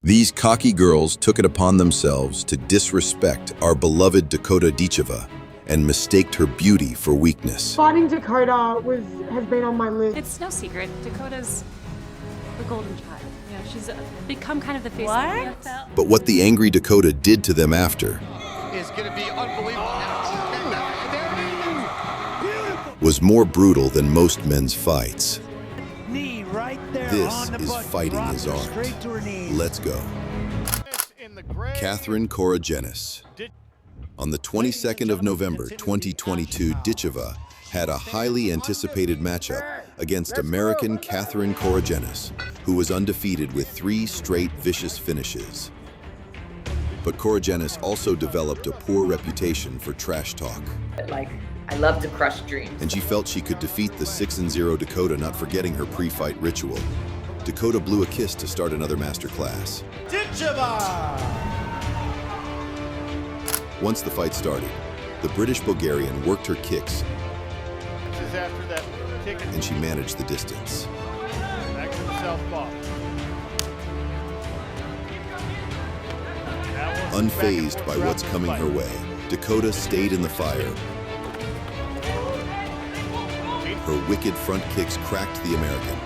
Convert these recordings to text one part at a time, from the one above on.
These cocky girls took it upon themselves to disrespect our beloved Dakota Ditcheva and mistaked her beauty for weakness. Fighting Dakota has been on my list. It's no secret. Dakota's the golden child. You know, she's become kind of the face What? of the NFL. But what the angry Dakota did to them after Is going to be unbelievable. was more brutal than most men's fights. Knee right there This on the is button. fighting Dropped his her art. straight to her knees. Let's go. In the gray. Catherine Coragenis. On the 22nd of November 2022, Ditcheva had a highly anticipated matchup against American Catherine Coragenis, who was undefeated with 3 straight vicious finishes. But Coragenis also developed a poor reputation for trash talk, I love to crush dreams. and she felt she could defeat the 6-0 Dakota, not forgetting her pre-fight ritual. Dakota blew a kiss to start another masterclass. Ditcheva! Once the fight started, the British Bulgarian worked her kicks This is after that kick and she managed the distance. back to the southpaw. That one's Unfazed back by and forth what's throughout coming this her fight. way, Dakota stayed in the fire. Her wicked front kicks cracked the American,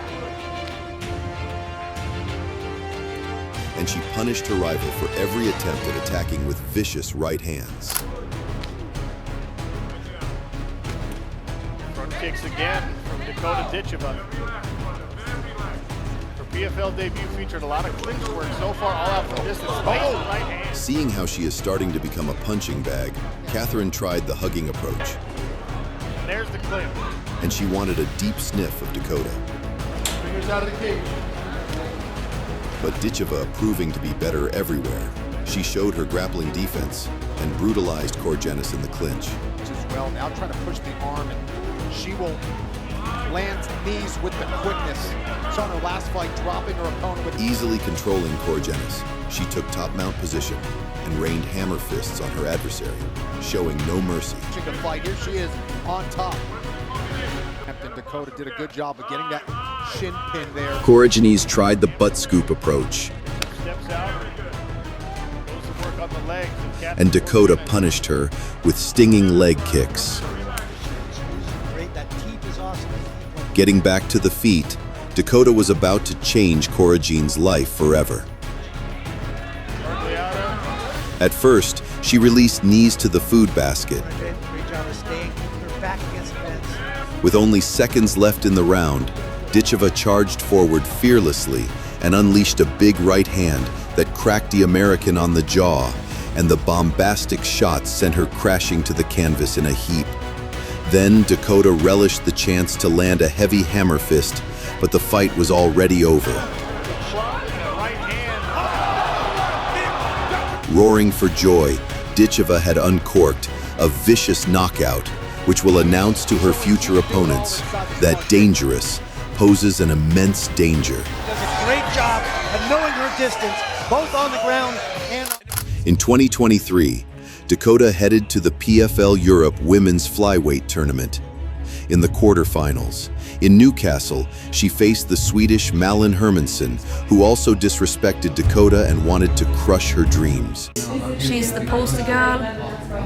and she punished her rival for every attempt at attacking with vicious right hands. Front kicks again from Dakota Ditcheva. Her PFL debut featured a lot of clinch work so far, all out from distance. Right hand. Seeing how she is starting to become a punching bag, Catherine tried the hugging approach, And there's the clinch. and she wanted a deep sniff of Dakota. Fingers out of the cage. But Ditcheva proving to be better everywhere, she showed her grappling defense and brutalized Coragenis in the clinch. As well, now trying to push the arm, and she will land knees with the quickness. Saw in her last fight dropping her opponent with Easily controlling Coragenis, she took top mount position and rained hammer fists on her adversary, showing no mercy. to fight. Here she is on top. And Dakota did a good job of getting that shin pin there. Coragenis tried the butt scoop approach, Steps out. Goes to work on the legs. and Dakota punished her with stinging leg kicks. Great, that teep is awesome. Getting back to the feet, Dakota was about to change Coragene's life forever. At first, she released knees to the food basket. Great job of staying with her back against the fence. With only seconds left in the round, Ditcheva charged forward fearlessly and unleashed a big right hand that cracked the American on the jaw, and the bombastic shot sent her crashing to the canvas in a heap. Then Dakota relished the chance to land a heavy hammer fist, but the fight was already over. Right hand. Roaring for joy, Ditcheva had uncorked a vicious knockout, which will announce to her future opponents that Dangerous poses an immense danger. Does a great job of knowing her distance, both on the ground and In 2023, Dakota headed to the PFL Europe Women's Flyweight Tournament. In the quarterfinals, in Newcastle, she faced the Swedish Malin Hermansson, who also disrespected Dakota and wanted to crush her dreams. She's the poster girl.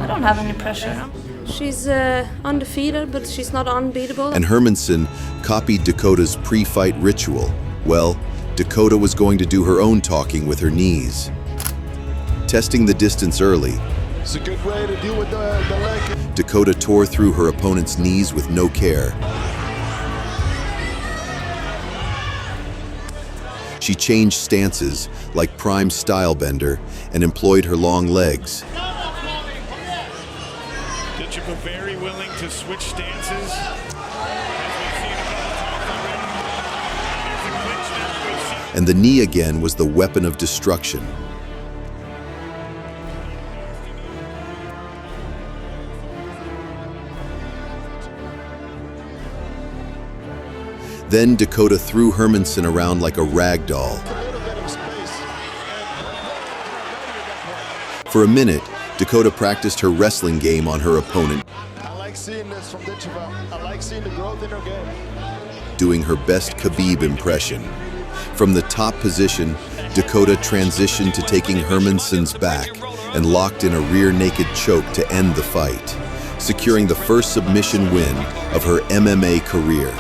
I don't have any pressure. She's undefeated, but she's not unbeatable. And Hermansson copied Dakota's pre-fight ritual. Well, Dakota was going to do her own talking with her knees. Testing the distance early, It's a good way to deal with the leg. Dakota tore through her opponent's knees with no care. She changed stances like prime stylebender and employed her long legs. Ditcheva very willing to switch stances. And the knee again was the weapon of destruction. Then Dakota threw Hermansson around like a rag doll. For a minute, Dakota practiced her wrestling game on her opponent, I like seeing this from Ditcheva. I like seeing the growth in her game. doing her best Khabib impression. From the top position, Dakota transitioned to taking Hermansson's back and locked in a rear naked choke to end the fight, securing the first submission win of her MMA career.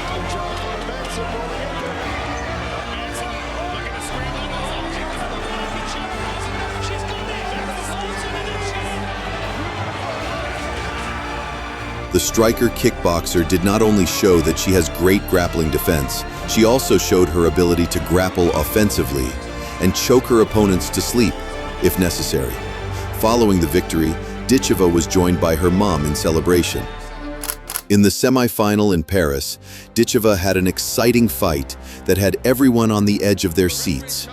The striker kickboxer did not only show that she has great grappling defense, she also showed her ability to grapple offensively and choke her opponents to sleep, if necessary. Following the victory, Ditcheva was joined by her mom in celebration. In the semi-final in Paris, Ditcheva had an exciting fight that had everyone on the edge of their seats.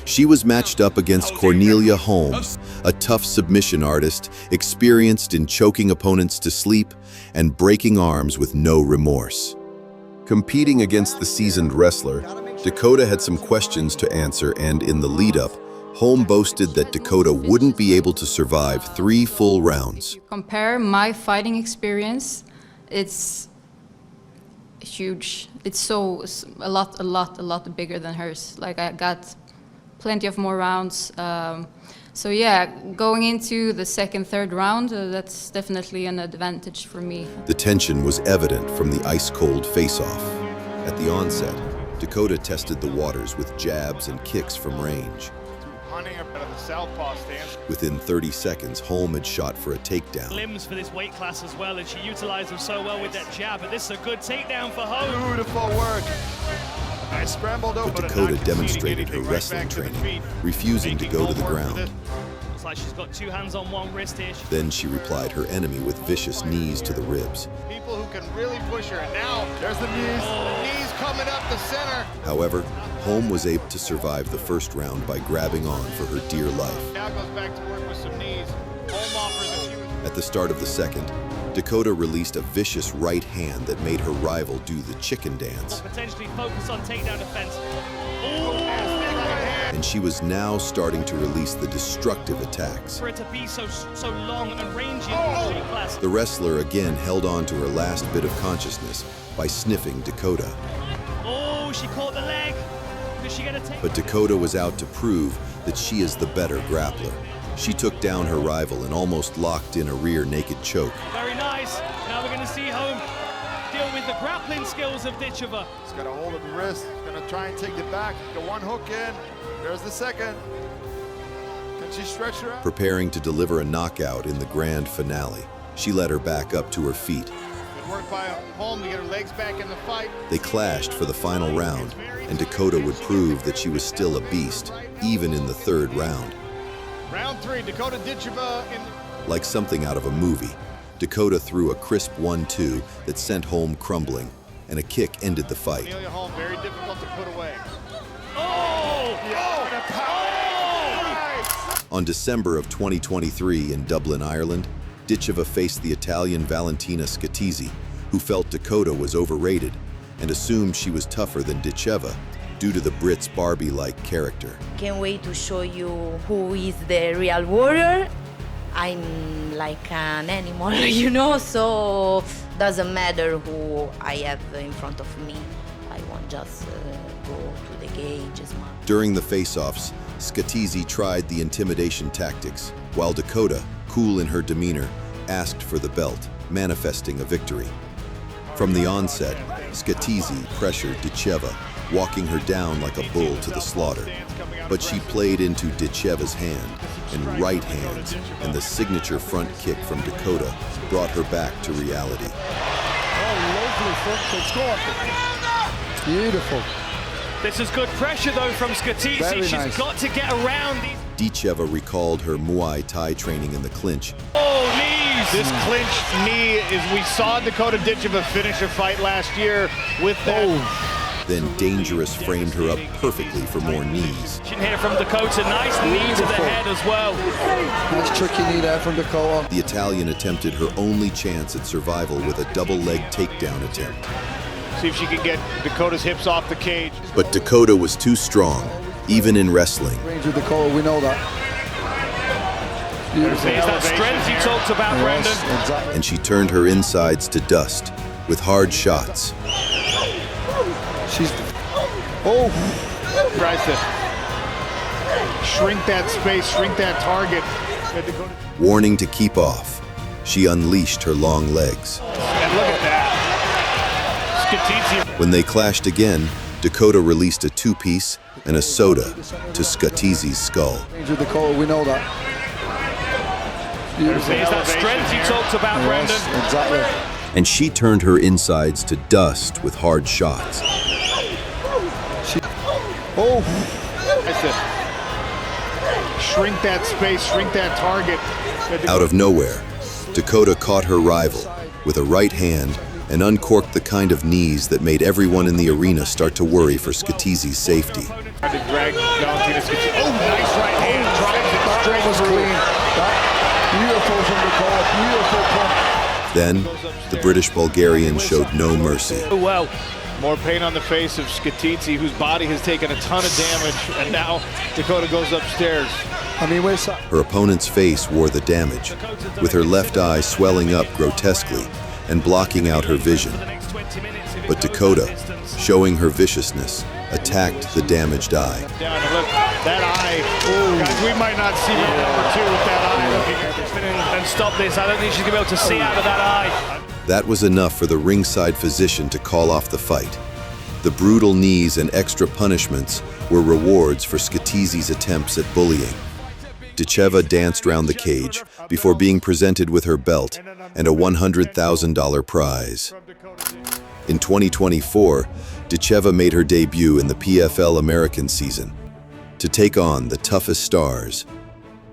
She was matched up against Cornelia Holmes, a tough submission artist experienced in choking opponents to sleep and breaking arms with no remorse. Competing against the seasoned wrestler, Dakota had some questions to answer, and in the lead-up, Holmes boasted that Dakota wouldn't be able to survive 3 full rounds. Compare my fighting experience, it's huge. It's a lot bigger than hers. Like, I got plenty of more rounds. So yeah, going into the second, third round, that's definitely an advantage for me. The tension was evident from the ice-cold face-off. At the onset, Dakota tested the waters with jabs and kicks from range. Hunting up out of the southpaw stance. Within 30 seconds, Holmes had shot for a takedown. Limbs for this weight class as well, and she utilized them so well with that jab, but this is a good takedown for Holmes. Beautiful work. I scrambled over, but Dakota demonstrated her wrestling training, refusing to go to the ground. Looks like she's got 2 hands on 1 wrist here. Then she replied her enemy with vicious knees to the ribs. People who can really push her, and now there's the knees. The knees coming up the center. However, Holmes was able to survive the first round by grabbing on for her dear life. Now goes back to work with some knees. Holmes offers a few. At the start of the second, Dakota released a vicious right hand that made her rival do the chicken dance. Potentially focus on takedown defense. And she was now starting to release the destructive attacks. For it to be so long and rangy. The wrestler again held on to her last bit of consciousness by sniffing Dakota. Oh, she caught the leg. Does she get a take? But Dakota was out to prove that she is the better grappler. She took down her rival and almost locked in a rear naked choke. Very nice. Now we're going to see Holmes deal with the grappling skills of Ditcheva. He's got a hold of the wrist. He's going to try and take it back. The 1 hook in. There's the second. Can she stretch her out? Preparing to deliver a knockout in the grand finale, she led her back up to her feet. Good work by Holmes to get her legs back in the fight. They clashed for the final round, and Dakota would prove that she was still a beast, even in the third round. Round 3, Dakota Ditcheva in. Like something out of a movie, Dakota threw a crisp 1-2 that sent Holmes crumbling, and a kick ended the fight. Cornelia Holmes, very difficult to put away. On December of 2023 in Dublin, Ireland, Ditcheva faced the Italian Valentina Scatizzi, who felt Dakota was overrated and assumed she was tougher than Ditcheva due to the Brit's Barbie-like character. Can't wait to show you who is the real warrior. I'm like an animal, you know, so doesn't matter who I have in front of me. I won't just go to the cage as much. During the face-offs, Scatizzi tried the intimidation tactics, while Dakota, cool in her demeanor, asked for the belt, manifesting a victory. From the onset, Scatizzi pressured Ditcheva, walking her down like a bull to the slaughter. But she played into Ditcheva's hand and right hands, and the signature front kick from Dakota brought her back to reality. Beautiful. This is good pressure though from Scatizzi. Very She's nice. got to get around these. Ditcheva recalled her Muay Thai training in the clinch. Oh, knees! This clinch knee is, we saw Dakota Ditcheva finish a fight last year with that. Then Dangerous framed her up perfectly for more knees. Here from Dakota, nice knee to the head as well. Nice tricky knee there from Dakota. The Italian attempted her only chance at survival with a double leg takedown attempt. See if she can get Dakota's hips off the cage. But Dakota was too strong, even in wrestling. Range with Dakota, we know that. Beautiful. There's that strength you talked about, Brendan. Exactly. And she turned her insides to dust with hard shots. She's... Oh! Tries to Shrink that space, shrink that target. Warning to keep off, she unleashed her long legs. And look at that. Skatizi. When they clashed again, Dakota released a two-piece and a soda to Skatizi's skull. Dakota, we know that. There's that strength he talks about, Brendan. Exactly. And she turned her insides to dust with hard shots. Shrink that space, shrink that target. Out of nowhere, Dakota caught her rival with a right hand and uncorked the kind of knees that made everyone in the arena start to worry for Skatizi's safety. Oh, nice right hand. That was clean. Beautiful from Dakota, beautiful punch. Then, the British-Bulgarian showed no mercy. Oh, well. More pain on the face of Skatizi, whose body has taken a ton of damage, and now Dakota goes upstairs. Her opponent's face wore the damage, with her left eye swelling up grotesquely and blocking out her vision. But Dakota, showing her viciousness, attacked the damaged eye. Down and look, that eye. Guys, we might not see the number 2 with that eye looking at this. And stop this. I don't think she's going to be able to see out of that eye. That was enough for the ringside physician to call off the fight. The brutal knees and extra punishments were rewards for Skatizi's attempts at bullying. Ditcheva danced round the cage before being presented with her belt and a $100,000 prize. In 2024, Ditcheva made her debut in the PFL American season to take on the toughest stars,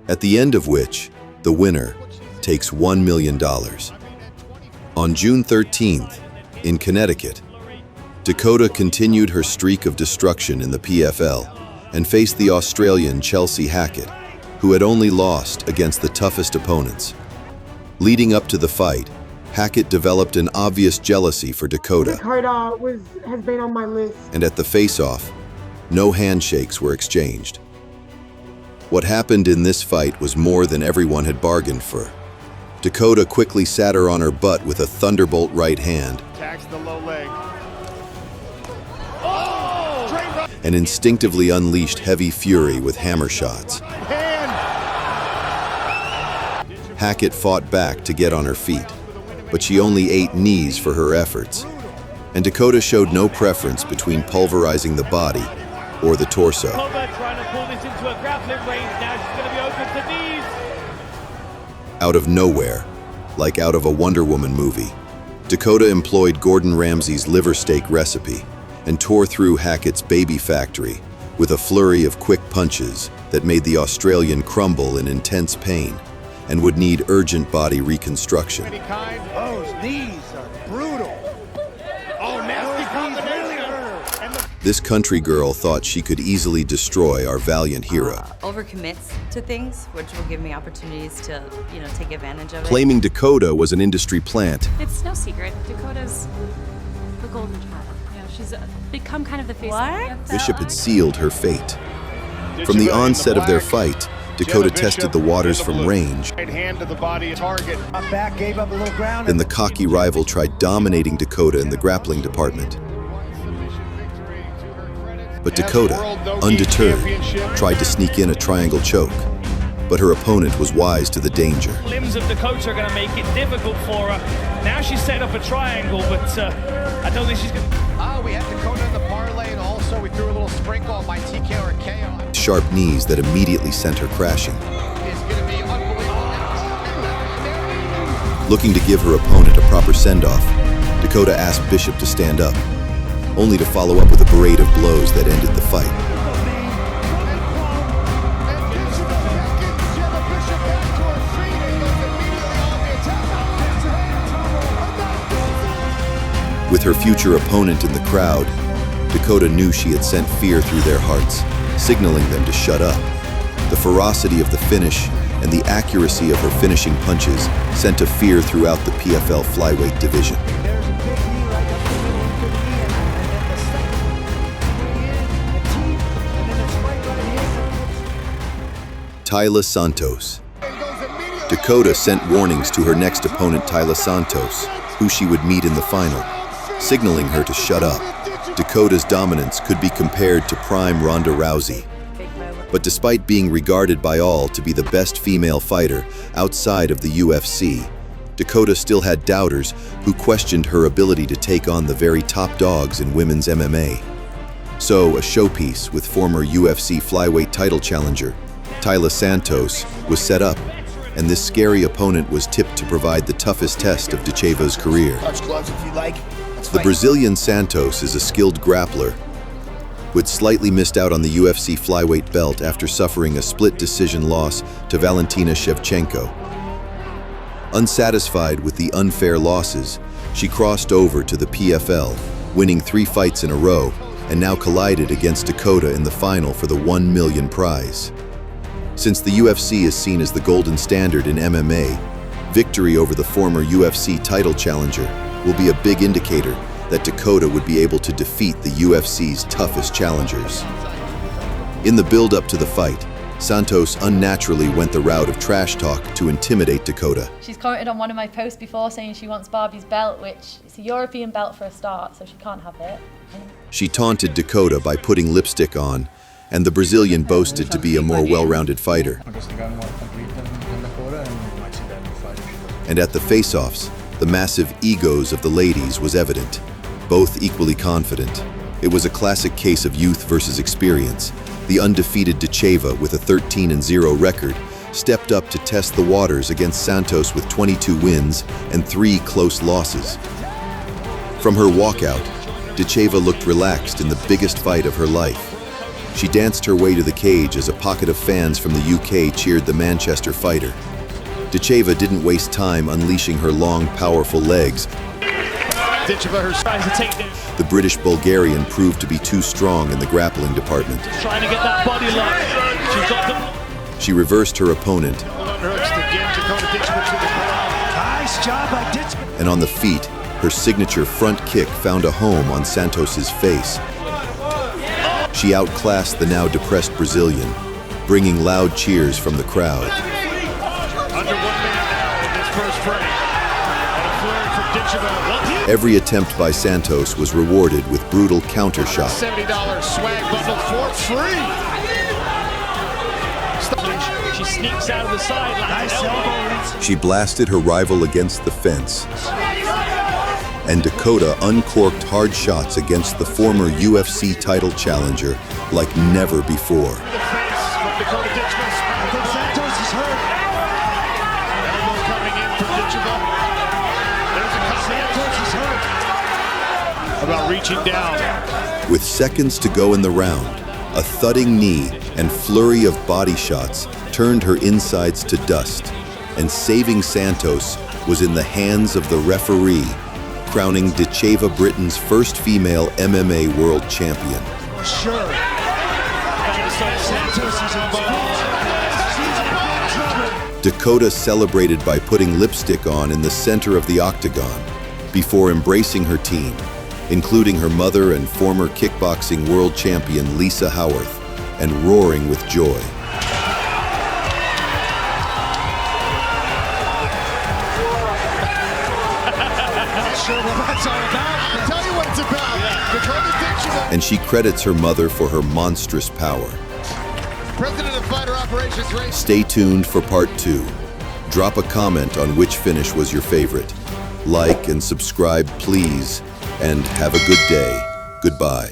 at the end of which the winner takes $1 million. On June 13th, in Connecticut, Dakota continued her streak of destruction in the PFL and faced the Australian Chelsea Hackett, who had only lost against the toughest opponents. Leading up to the fight, Hackett developed an obvious jealousy for Dakota. Dakota has been on my list. And at the face-off, no handshakes were exchanged. What happened in this fight was more than everyone had bargained for. Dakota quickly sat her on her butt with a thunderbolt right hand. Attacks the low leg. And instinctively unleashed heavy fury with hammer shots. Hackett fought back to get on her feet, but she only ate knees for her efforts. And Dakota showed no preference between pulverizing the body or the torso. Trying to pull this into a grappling range. Now she's going to be open to knees. Out of nowhere, like out of a Wonder Woman movie, Dakota employed Gordon Ramsay's liver steak recipe and tore through Hackett's baby factory with a flurry of quick punches that made the Australian crumble in intense pain and would need urgent body reconstruction. Those knees are brutal. Oh, nasty combination. This country girl thought she could easily destroy our valiant hero. Overcommits to things, which will give me opportunities to, take advantage of it. Claiming Dakota was an industry plant. It's no secret. Dakota's the golden child. She's become kind of the face of the Bishop had sealed her fate. From the onset of their fight, Dakota tested the waters from range. Right hand to the body target. Back, gave up a little ground. Then the cocky rival tried dominating Dakota in the grappling department. But Dakota, undeterred, tried to sneak in a triangle choke. But her opponent was wise to the danger. Limbs of Dakota are going to make it difficult for her. Now she's set up a triangle, but I don't think she's going to... We had Dakota in the parlay, and also we threw a little sprinkle on my TK or KO. Sharp knees that immediately sent her crashing. It's going to be unbelievable. Looking to give her opponent a proper send-off, Dakota asked Bishop to stand up, only to follow up with a parade of blows that ended the fight. With her future opponent in the crowd, Dakota knew she had sent fear through their hearts, signaling them to shut up. The ferocity of the finish and the accuracy of her finishing punches sent a fear throughout the PFL flyweight division. Taila Santos. Dakota sent warnings to her next opponent, Taila Santos, who she would meet in the final, signaling her to shut up. Dakota's dominance could be compared to prime Ronda Rousey. But despite being regarded by all to be the best female fighter outside of the UFC, Dakota still had doubters who questioned her ability to take on the very top dogs in women's MMA. So, a showpiece with former UFC flyweight title challenger Taila Santos was set up, and this scary opponent was tipped to provide the toughest test of Ditcheva's career. Touch gloves if you like. The Brazilian Santos is a skilled grappler who had slightly missed out on the UFC flyweight belt after suffering a split decision loss to Valentina Shevchenko. Unsatisfied with the unfair losses, she crossed over to the PFL, winning 3 fights in a row, and now collided against Dakota in the final for the $1 million prize. Since the UFC is seen as the golden standard in MMA, victory over the former UFC title challenger will be a big indicator that Dakota would be able to defeat the UFC's toughest challengers. In the build-up to the fight, Santos unnaturally went the route of trash talk to intimidate Dakota. She's commented on one of my posts before saying she wants Barbie's belt, which is a European belt for a start, so she can't have it. She taunted Dakota by putting lipstick on, and the Brazilian boasted to be a more well-rounded fighter. And at the face-offs, the massive egos of the ladies was evident, both equally confident. It was a classic case of youth versus experience. The undefeated Ditcheva, with a 13-0 record, stepped up to test the waters against Santos with 22 wins and 3 close losses. From her walkout, Ditcheva looked relaxed in the biggest fight of her life. She danced her way to the cage as a pocket of fans from the UK cheered the Manchester fighter. Ditcheva didn't waste time unleashing her long, powerful legs. The British Bulgarian proved to be too strong in the grappling department. Trying to get that body lock. She reversed her opponent. Nice job by Ditcheva. And on the feet, her signature front kick found a home on Santos's face. She outclassed the now depressed Brazilian, bringing loud cheers from the crowd. Under 1 minute now in this first frame. And a flurry from Ditcheva. Every attempt by Santos was rewarded with brutal counter shots. $70 swag bundle for free. She sneaks out of the sideline. Nice elbow. She blasted her rival against the fence. And Dakota uncorked hard shots against the former UFC title challenger like never before. About reaching down. With seconds to go in the round, a thudding knee and flurry of body shots turned her insides to dust, and saving Santos was in the hands of the referee, crowning Ditcheva Britain's first female MMA world champion. Sure. Dakota celebrated by putting lipstick on in the center of the octagon before embracing her team, including her mother and former kickboxing world champion Lisa Howarth, and roaring with joy. And she credits her mother for her monstrous power. President of Fighter Operations Race. Stay tuned for part 2. Drop a comment on which finish was your favorite. Like and subscribe, please, and have a good day. Goodbye.